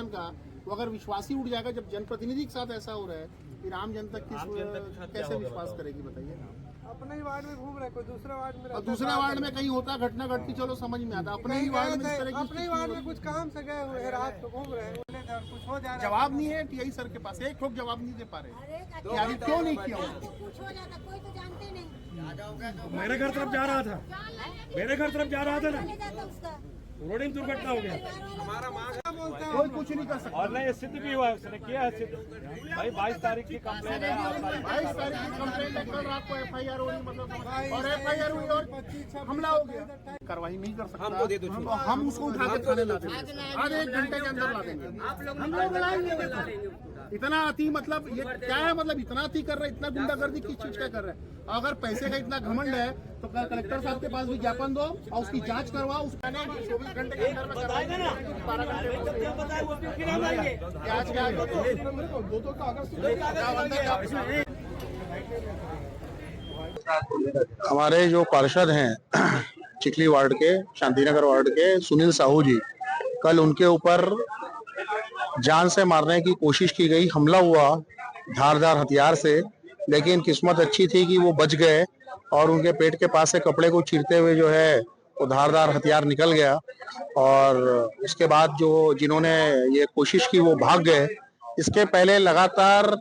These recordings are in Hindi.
प्रशासन का, वो अगर विश्वास ही उठ जाएगा जब जनप्रतिनिधि के साथ ऐसा हो रहा है, फिर आम जनता कैसे विश्वास करेगी बताइए। अपने ही वार्ड में घूम रहे, कोई दूसरे वार्ड में, और दूसरे वार्ड में कहीं होता घटना घटती चलो समझ में आता, अपने ही वार्ड में इस तरह की अपने ही वार्ड में कुछ काम से गए हुए हैं, रात को घूम रहे हैं, कुछ हो जा रहा है। जवाब नहीं है टीआई सर के पास, एक ठोक जवाब नहीं दे पा रहे कि आगे क्यों नहीं किया। कुछ हो जाता कोई तो जानते नहीं। मेरे घर तरफ जा रहा था, मेरे घर तरफ जा रहा था ना, ले जाता उसका रोडिंग दुर्घटना हो गया। हमारा मांग बोलते हैं कोई कुछ नहीं कर सकता। और नहीं सिद्ध भी हुआ, उसने किया है सिद्ध। भाई 22 तारीख की कंप्लेंट है, 22 तारीख की कंप्लेंट है, कल रात को एफआईआर हो रही, मतलब और एफआईआर हुई और हमला हो गया। कार्रवाई नहीं कर सकता हमको दे दो, हम उसको उठा के थाने ला देंगे, आधे 1 घंटे के अंदर ला देंगे। हम लोग बुलाएंगे। इतना अति मतलब ये क्या है, मतलब इतना अति कर रहे हैं, इतना गुंडागर्दी किस चीज का कर रहे हैं। अगर पैसे का इतना घमंड है तो कलेक्टर साहब के पास भी ज्ञापन दो और उसकी जांच करवाओ। उसका 24 घंटे के अंदर में करवाएंगे ना, 12 घंटे हमारे जो पार्षद हैं चिखली वार्ड के, शांतिनगर वार्ड के सुनील साहू जी, कल उनके ऊपर जान से मारने की कोशिश की गई, हमला हुआ धारदार हथियार से, लेकिन किस्मत अच्छी थी कि वो बच गए और उनके पेट के पास से कपड़े को चीरते हुए जो है वो धारदार हथियार निकल गया। और इसके बाद जो जिन्होंने ये कोशिश की वो भाग गए। इसके पहले लगातार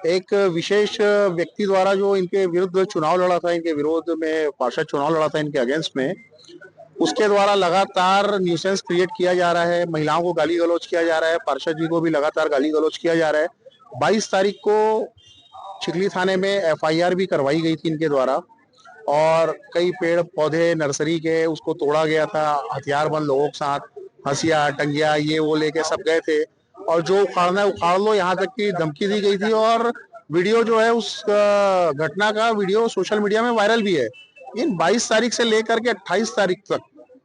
एक विशेष व्यक्ति द्वारा जो इनके विरुद्ध चुनाव लड़ा था, इनके विरोध में पार्षद चुनाव लड़ा था इनके अगेंस्ट में, उसके द्वारा लगातार न्यूसेंस क्रिएट किया जा रहा है, महिलाओं को गाली गलौज किया जा रहा है, पार्षद जी को भी लगातार गाली गलौज किया जा रहा है। 22 तारीख को चिखली थाने में एफआईआर भी करवाई गई थी इनके द्वारा और कई पेड़ पौधे नर्सरी के उसको तोड़ा गया था, हथियारबंद लोगों के साथ हंसिया टंगिया ये वो लेके सब गए थे और जो उखाड़ना है उखाड़ लो, यहाँ तक की धमकी दी गई थी। और वीडियो जो है उस घटना का वीडियो सोशल मीडिया में वायरल भी है। इन 22 तारीख से लेकर के 28 तारीख तक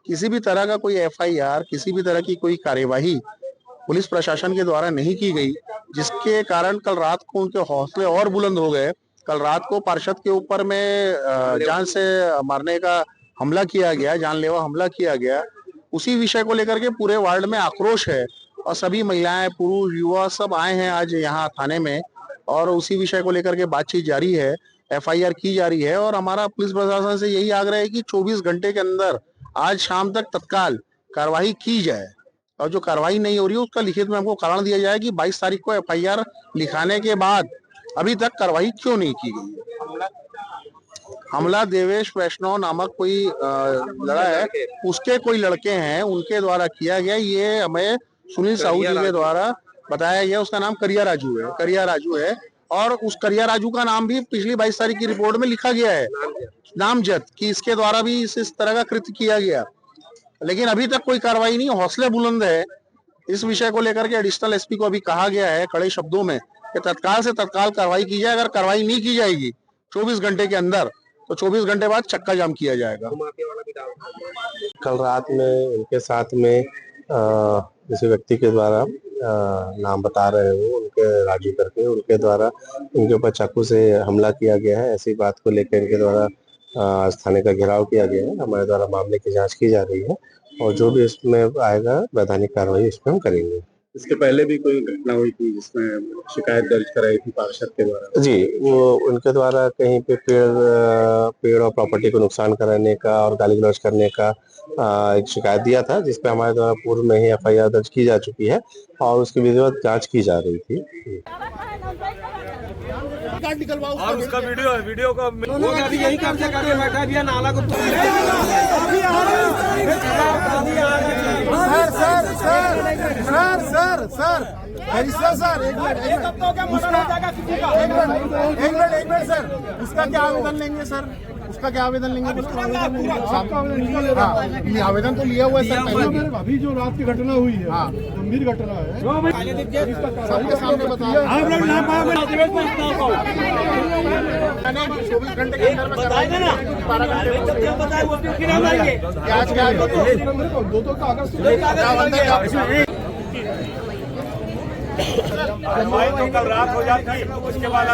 किसी भी तरह का कोई एफआईआर, किसी भी तरह की कोई कार्यवाही पुलिस प्रशासन के द्वारा नहीं की गई, जिसके कारण कल रात को उनके हौसले और बुलंद हो गए। कल रात को पार्षद के ऊपर में जान से मारने का हमला किया गया, जानलेवा हमला किया गया। उसी विषय को लेकर के पूरे वार्ड में आक्रोश है और सभी महिलाएं, पुरुष, युवा सब आए हैं आज यहाँ थाने में और उसी विषय को लेकर के बातचीत जारी है, एफआईआर की जा रही है। और हमारा पुलिस प्रशासन से यही आग्रह है कि 24 घंटे के अंदर आज शाम तक तत्काल कार्रवाई की जाए और जो कार्रवाई नहीं हो रही है उसका लिखित में हमको कारण दिया जाए कि 22 तारीख को एफआईआर लिखाने के बाद अभी तक कार्रवाई क्यों नहीं की गई है। हमला देवेश वैष्णव नामक कोई लड़ा है, उसके कोई लड़के हैं, उनके द्वारा किया गया। ये हमें सुनील साहू जी के द्वारा बताया गया। उसका नाम करिया राजू है और उस करिया राजू का नाम भी पिछली 22 तारीख की रिपोर्ट में लिखा गया है नामजद कि इसके द्वारा भी इस तरह का कृत्य किया गया, लेकिन अभी तक कोई कार्रवाई नहीं। हौसले बुलंद है। इस विषय को लेकर के एडिशनल एसपी को अभी कहा गया है कड़े शब्दों में कि तत्काल से तत्काल कार्रवाई की जाए। अगर कार्रवाई नहीं की जाएगी 24 घंटे के अंदर तो 24 घंटे बाद चक्का जाम किया जाएगा। कल रात में उनके साथ में किसी व्यक्ति के द्वारा नाम बता रहे हो उनके राजू करके, उनके द्वारा उनके ऊपर चाकू से हमला किया गया है। ऐसी बात को लेकर इनके द्वारा थाने का घेराव किया गया है। हमारे द्वारा मामले की जांच की जा रही है और जो भी इसमें आएगा वैधानिक कार्रवाई इसमें हम करेंगे। इसके पहले भी कोई घटना हुई थी जिसमें शिकायत दर्ज कराई थी पार्षद के द्वारा? जी, वो उनके द्वारा कहीं पे पेड़ और प्रॉपर्टी को नुकसान कराने का और गाली गलौज करने का एक शिकायत दिया था, जिसपे हमारे द्वारा पूर्व में ही एफआईआर दर्ज की जा चुकी है और उसकी विधिवत जांच की जा रही थी। और उसका वीडियो का यही कब्जा करके बैठा भी है नाला को। सर एक मिनट सर, उसका क्या आवेदन लेंगे सर? उसका क्या आवेदन लेंगे? आवेदन तो लिया हुआ है सर पहले। अभी जो रात की घटना हुई है, गंभीर घटना है, सबके सामने बताया। 24 घंटे के अंदर में कराएंगे ना, 12 घंटे आज क्या 2 कागज कल रात हो जाती उसके बाद